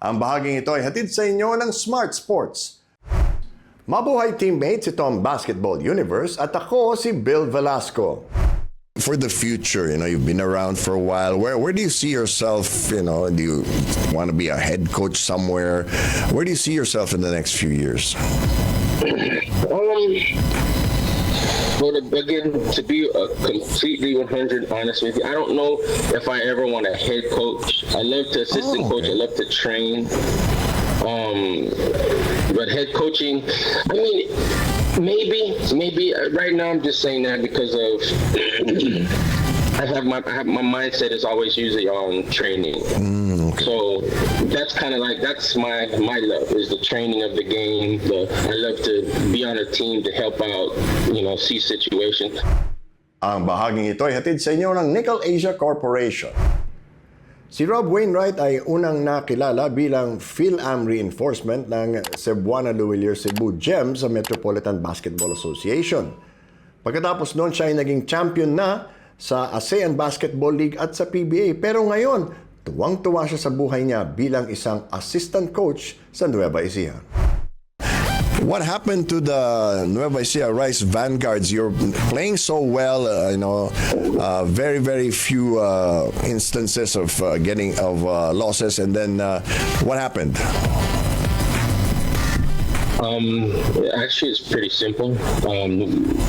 Ang bahaging ito ay hatid sa inyo ng Smart Sports. Mabuhay teammates, ito ang Basketball Universe at ako si Bill Velasco. For the future, you've been around for a while. Where do you see yourself? Do you want to be a head coach somewhere? Where do you see yourself in the next few years? Well, again, to be completely 100 honest with you, I don't know if I ever want a head coach. I love to assistant coach. I love to train. But head coaching, I mean, maybe. Right now, I'm just saying that because of I have my mindset is always usually on training. Okay. So that's kind of like that's my love is the training of the game. I love to be on a team to help out, see situations. Ang bahaging ito ay hatid sa inyo ng Nickel Asia Corporation. Si Rob Wainwright ay unang nakilala bilang PhilAm Reinforcement ng Cebuana Cebu Gems sa Metropolitan Basketball Association. Pagkatapos noon siya ay naging champion na sa ASEAN Basketball League at sa PBA. Pero ngayon, tuwang-tuwa siya sa buhay niya bilang isang assistant coach sa Nueva Ecija. What happened to the Nueva Ecija Rice Vanguards? You're playing so well, very, very few instances of losses, and then what happened? Actually, it's pretty simple.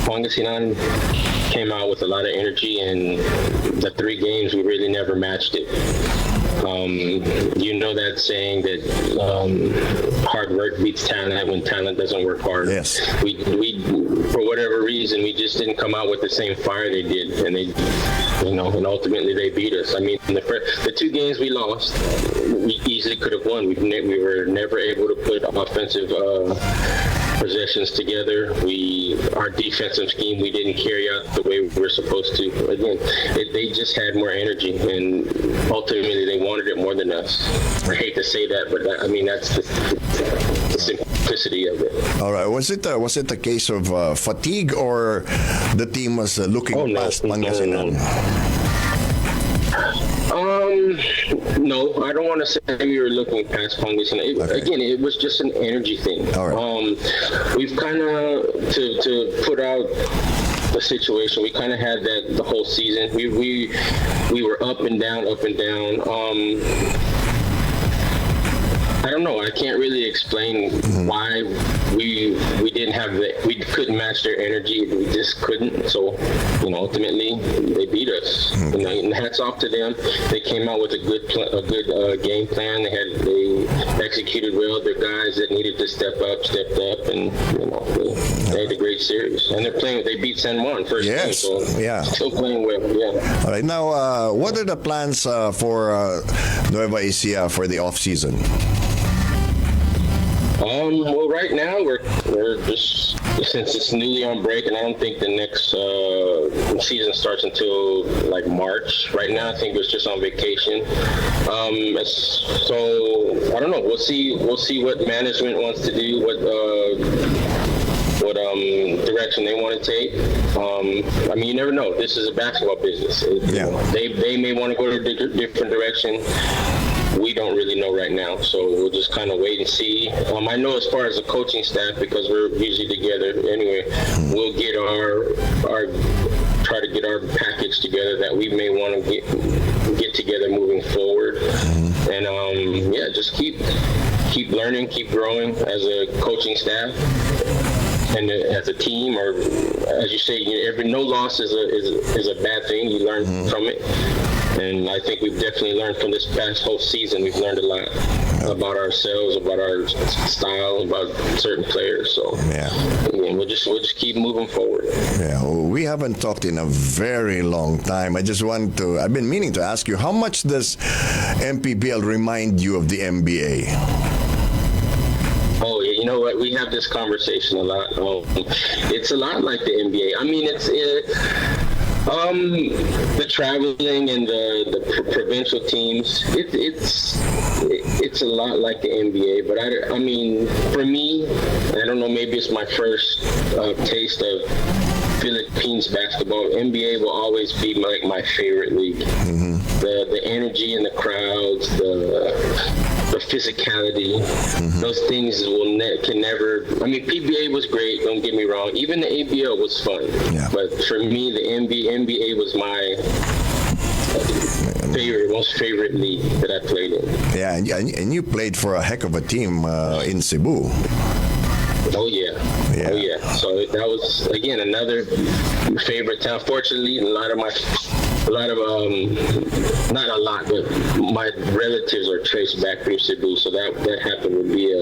Pangasinan came out with a lot of energy, and the 3 games we really never matched it. You know that saying that hard work beats talent when talent doesn't work hard. Yes. We for whatever reason we just didn't come out with the same fire they did, and they, and ultimately they beat us. I mean, the 2 games we lost, we easily could have won. We were never able to put offensive possessions together. Our defensive scheme, we didn't carry out the way we were supposed to. Again, they just had more energy, and ultimately they wanted it more than us. I hate to say that, but that's the simplicity of it. All right. Was it a case of fatigue, or the team was looking past Pangasinan? No, I don't want to say we were looking past Pangasinan. Again, it was just an energy thing. All right. We've kind of to put out the situation. We kind of had that the whole season. We were up and down. I don't know. I can't really explain why we didn't have we couldn't match their energy. We just couldn't. So, ultimately they beat us. And hats off to them. They came out with a good game plan. They executed well. The guys that needed to stepped up, and they had a great series. And they beat San Juan first game. So still playing well. Yeah. All right. Now, what are the plans for Nueva Ecija for the off season? Well, right now we're just, since it's newly on break, and I don't think the next season starts until like March. Right now, I think it's just on vacation. So I don't know. We'll see what management wants to do. What direction they want to take. You never know. This is a basketball business. They may want to go to a different direction. We don't really know right now, so we'll just kind of wait and see. I know as far as the coaching staff, because we're usually together anyway, we'll get try to get our package together that we may want to get together moving forward, and just keep learning, keep growing as a coaching staff. And as a team, or as you say, no loss is a bad thing. You learn from it, and I think we've definitely learned from this past whole season. We've learned a lot about ourselves, about our style, about certain players. So we'll just keep moving forward. Yeah, we haven't talked in a very long time. I've been meaning to ask you, how much does MPBL remind you of the NBA? Oh, yeah, you know what? We have this conversation a lot. It's a lot like the NBA. The traveling and the provincial teams, it's a lot like the NBA. But for me, I don't know, maybe it's my first taste of Philippines basketball. NBA will always be like my favorite league. The energy in the crowds, the physicality, those things can never. I mean, PBA was great. Don't get me wrong. Even the ABL was fun. Yeah. But for me, the NBA was my most favorite league that I played in. Yeah, and you played for a heck of a team in Cebu. Oh yeah. Yeah. Oh yeah. So that was again another favorite town. Fortunately, not a lot, but my relatives are traced back from Cebu, so that happened to be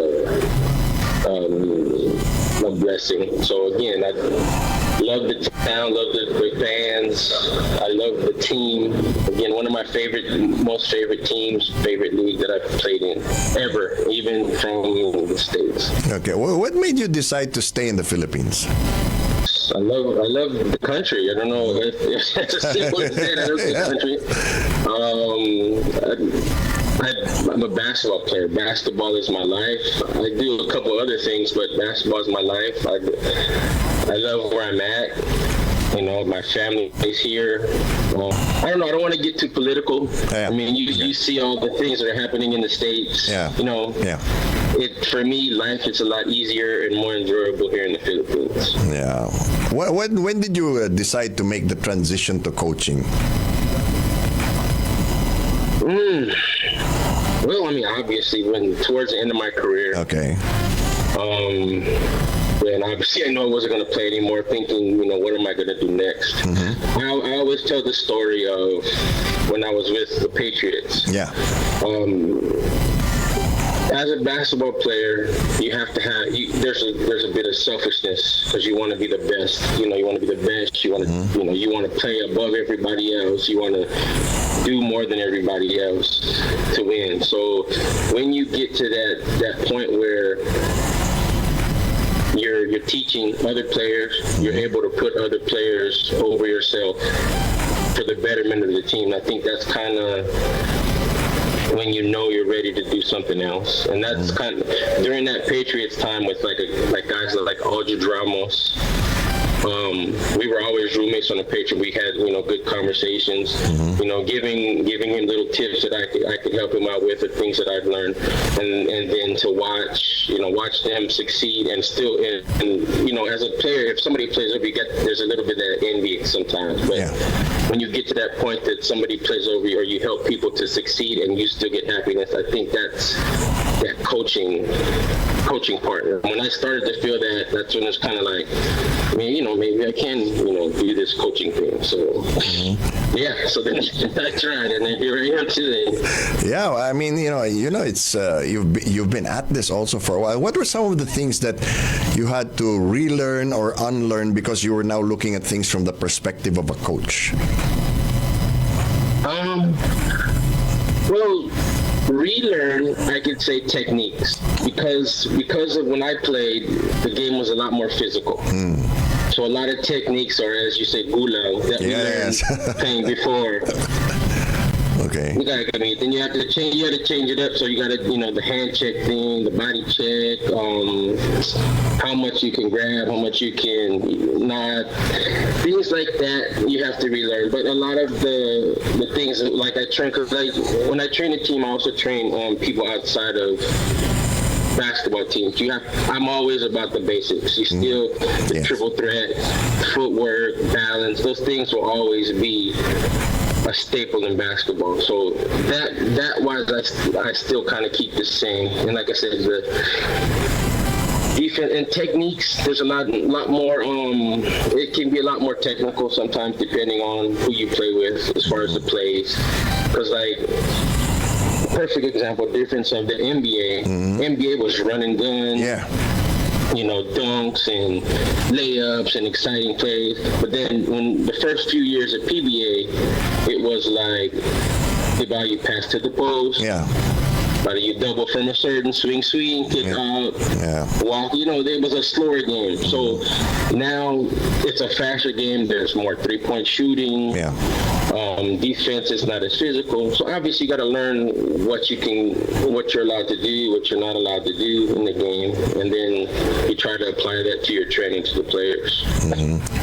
a blessing. So again, I love the town, love the fans, I love the team. Again, one of my most favorite teams, favorite league that I've played in ever, even from the States. Okay, well, what made you decide to stay in the Philippines? I love the country. I don't know if it's as simple as that. I love the country. I'm a basketball player. Basketball is my life. I do a couple other things, but basketball is my life. I love where I'm at. You know, my family is here. I don't know. I don't want to get too political. Yeah. I mean, you see all the things that are happening in the States. Yeah. You know. Yeah. For me, life is a lot easier and more enjoyable here in the Philippines. Yeah. When did you decide to make the transition to coaching? Well, I mean, obviously, towards the end of my career. Okay. And obviously, I know I wasn't going to play anymore, thinking, you know, what am I going to do next? I always tell the story of when I was with the Patriots. Yeah. As a basketball player, you have to have. There's a bit of selfishness because you want to be the best. You know, you want to be the best. You want to, you want to play above everybody else. You want to do more than everybody else to win. So when you get to that point where you're teaching other players, you're able to put other players over yourself for the betterment of the team. I think that's kind of when you know you're ready to do something else. And that's kind of during that Patriots time with like guys like Aldridge Ramos. We were always roommates on the Patriots. We had, good conversations, giving him little tips that I could help him out with, or things that I've learned, and then to watch them succeed and still, as a player, if somebody plays over you, there's a little bit of that envy sometimes, but when you get to that point that somebody plays over you or you help people to succeed and you still get happiness, I think that's that coaching part. When I started to feel that, that's when it's kind of like, maybe I can, do this coaching thing. So, so then I tried, and then here I am today. Yeah, I mean, it's you've been at this also for a while. What were some of the things that you had to relearn or unlearn because you were now looking at things from the perspective of a coach? Well, relearn, I could say techniques, because of when I played, the game was a lot more physical. So a lot of techniques are, as you say, gulang that we learned playing before. Okay. Then you have to change it up. So you got to, the hand check thing, the body check, how much you can grab, how much you can not, things like that. You have to relearn. But a lot of the things like I train, because when I train a team, I also train people outside of basketball teams. I'm always about the basics. You still the triple threat, footwork, balance. Those things will always be a staple in basketball. So that wise, I still kind of keep the same. And like I said, the defense and techniques, there's a lot more. It can be a lot more technical sometimes, depending on who you play with, as far as the plays. Because perfect example, difference of the NBA. NBA was run and gun. Dunks and layups and exciting plays. But then when the first few years at PBA, it was like they buy you pass to the post. But you double from a certain swing, kick out, walk. It was a slower game. So now it's a faster game. There's more three-point shooting. Defense is not as physical. So obviously you got to learn what you're allowed to do, what you're not allowed to do in the game, and then you try to apply that to your training to the players.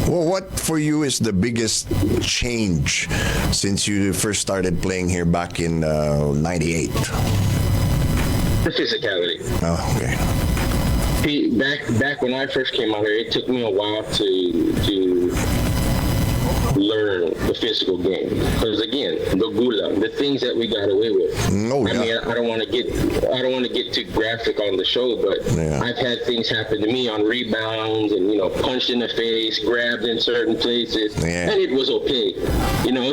Well, what for you is the biggest change since you first started playing here back in '98? The physicality. Oh, okay. Back when I first came out here, it took me a while to learn the physical game, because again, the gula, the things that we got away with. Oh, yeah. I mean, I don't want to get too graphic on the show, but Yeah. I've had things happen to me on rebounds and punched in the face, grabbed in certain places, Yeah. and it was okay.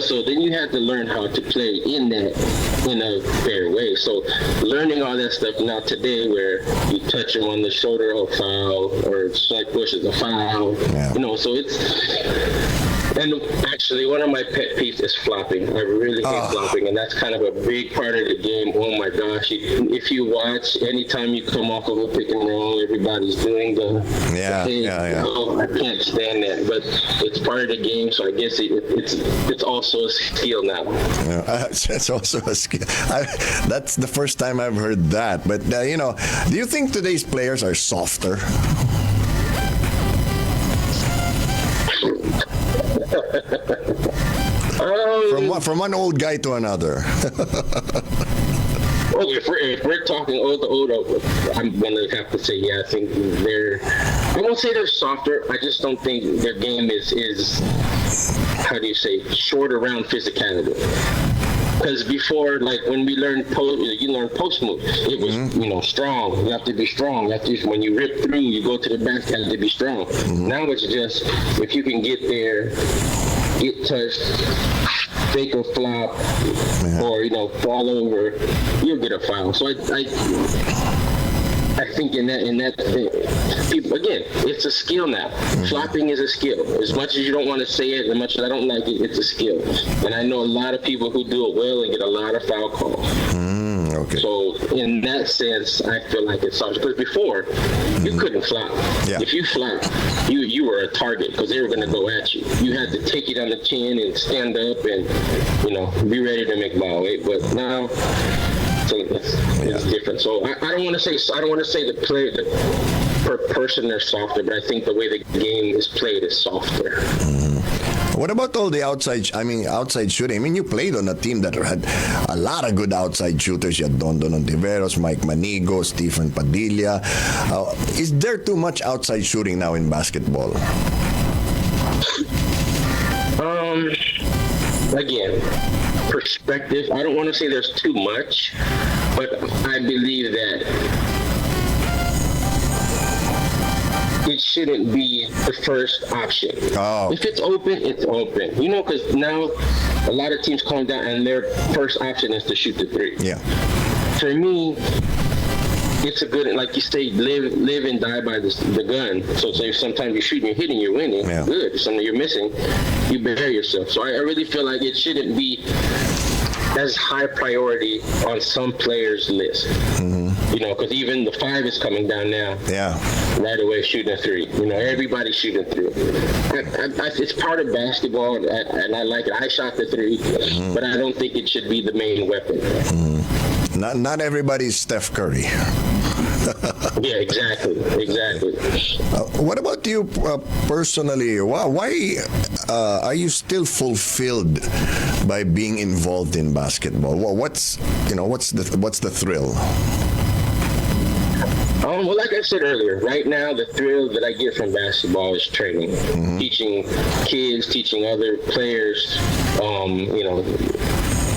So then you had to learn how to play in a fair way. So learning all that stuff now today, where you touch him on the shoulder, oh, foul, or slight push is a foul. Yeah. So it's. And actually, one of my pet peeves is flopping. I really hate flopping, and that's kind of a big part of the game. Oh my gosh! If you watch, anytime you come off of a pick and roll, everybody's doing the thing. Yeah. I can't stand that, but it's part of the game, so I guess it's also a skill now. It's also a skill. That's the first time I've heard that. But do you think today's players are softer? From one old guy to another. Well, if we're talking old, I'm gonna have to say, yeah, I think I won't say they're softer. I just don't think their game is how do you say, short around physicality. Because before, like when we learned post move, it was strong. You have to be strong. When you rip through, you go to the basket, you have to be strong. Now it's just if you can get there, get touched, fake a flop, or fall over, you'll get a foul. So I think in that people, again, it's a skill now. Flopping is a skill. As much as you don't want to say it, as much as I don't like it, it's a skill. And I know a lot of people who do it well and get a lot of foul calls. Okay. So in that sense, I feel like it's soft. Because before, you couldn't flop. Yeah. If you flop, you were a target because they were going to go at you. You had to take it on the chin and stand up and be ready to make ball weight. But now, it's different. So I don't want to say the player, per person they're softer, but I think the way the game is played is softer. What about all the outside shooting? I mean, you played on a team that had a lot of good outside shooters. You had Don Ontiveros, Mike Manigo, Stephen Padilla. Is there too much outside shooting now in basketball? Again, perspective. I don't want to say there's too much, but I believe that it shouldn't be the first option. Oh. If it's open, it's open. Because now a lot of teams calm down and their first option is to shoot the three. Yeah. For me, it's a good, like you say, live and die by the gun. So sometimes you're shooting, you're hitting, you're winning. Yeah. Good. Something you're missing, you bear yourself. So I really feel like it shouldn't be as high priority on some players' list. Because even the 5 is coming down now. Yeah. Right away, shooting a 3. Everybody's shooting 3. It's part of basketball, and I like it. I shot the 3, but I don't think it should be the main weapon. Not everybody's Steph Curry. Yeah, exactly. What about you personally? Why are you still fulfilled by being involved in basketball? What's the thrill? Well, like I said earlier, right now the thrill that I get from basketball is training, teaching kids, teaching other players,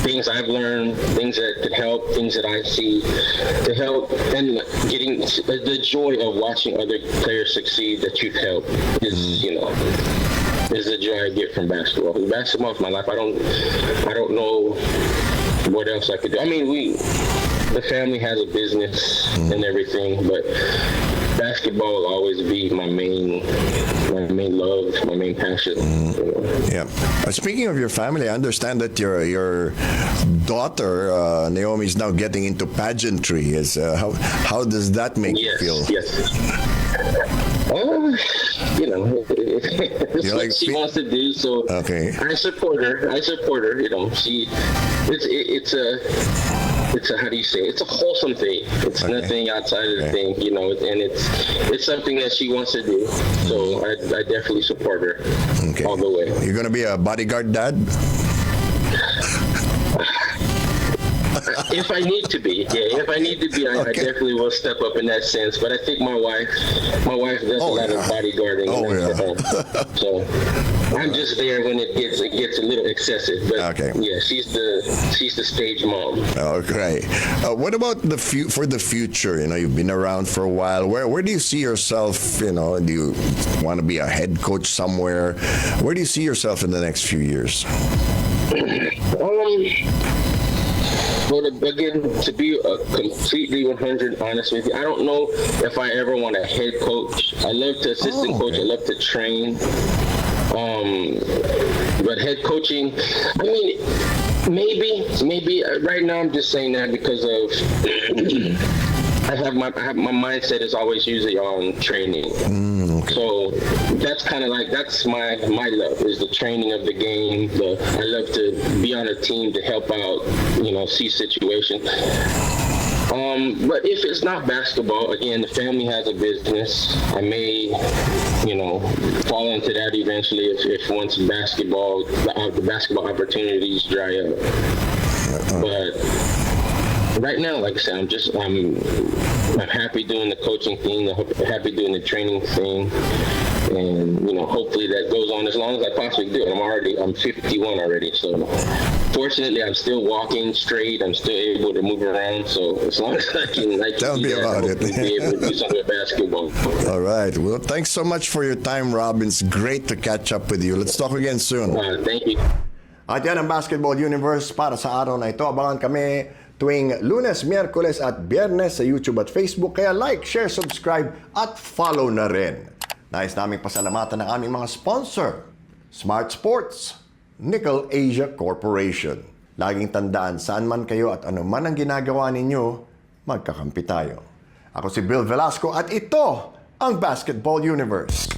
things I've learned, things that could help, things that I see to help, and getting the joy of watching other players succeed that you've helped is the joy I get from basketball. Basketball is my life. I don't know what else I could do. I mean, the family has a business and everything, but basketball will always be my main love, my main passion. Yeah. Speaking of your family, I understand that your daughter Naomi is now getting into pageantry. How does that make you feel? Yes. It's what she wants to do. So okay. I support her. It's a how do you say? It's a wholesome thing. It's nothing outside of the thing, and it's something that she wants to do. So I definitely support her all the way. You're gonna be a bodyguard dad? If I need to be, if I need to be, I definitely will step up in that sense. But I think my wife does a lot of bodyguarding at home. So I'm just there when it gets a little excessive. But yeah, she's the stage mom. Okay. What about for the future? You know, you've been around for a while. Where do you see yourself? You know, do you want to be a head coach somewhere? Where do you see yourself in the next few years? But again, to be completely 100 honest with you, I don't know if I ever want a head coach. I love to assistant coach. I love to train. But head coaching, I mean, maybe right now I'm just saying that because of I have my mindset is always usually on training. So that's kind of like, that's my love, is the training of the game. I love to be on a team to help out, see situations. But if it's not basketball, again, the family has a business. I may, fall into that eventually if once the basketball opportunities dry up. But right now, like I said, I'm happy doing the coaching thing. I'm happy doing the training thing, and hopefully that goes on as long as I possibly do. I'm 51 already, so fortunately I'm still walking straight. I'm still able to move around. So as long as I can Tell me about it. Be able to do something with basketball. All right. Well, thanks so much for your time, Rob. It's great to catch up with you. Let's talk again soon. Thank you. At yan ang Basketball Universe para sa araw na ito. Abangan kami tuwing Lunes, Miyerkules at Biyernes sa YouTube at Facebook. Kaya like, share, subscribe at follow na rin. Nais naming pasalamatan ng aming mga sponsor, Smart Sports, Nickel Asia Corporation. Laging tandaan, saan man kayo at ano man ang ginagawa ninyo, magkakampi tayo. Ako si Bill Velasco at ito ang Basketball Universe.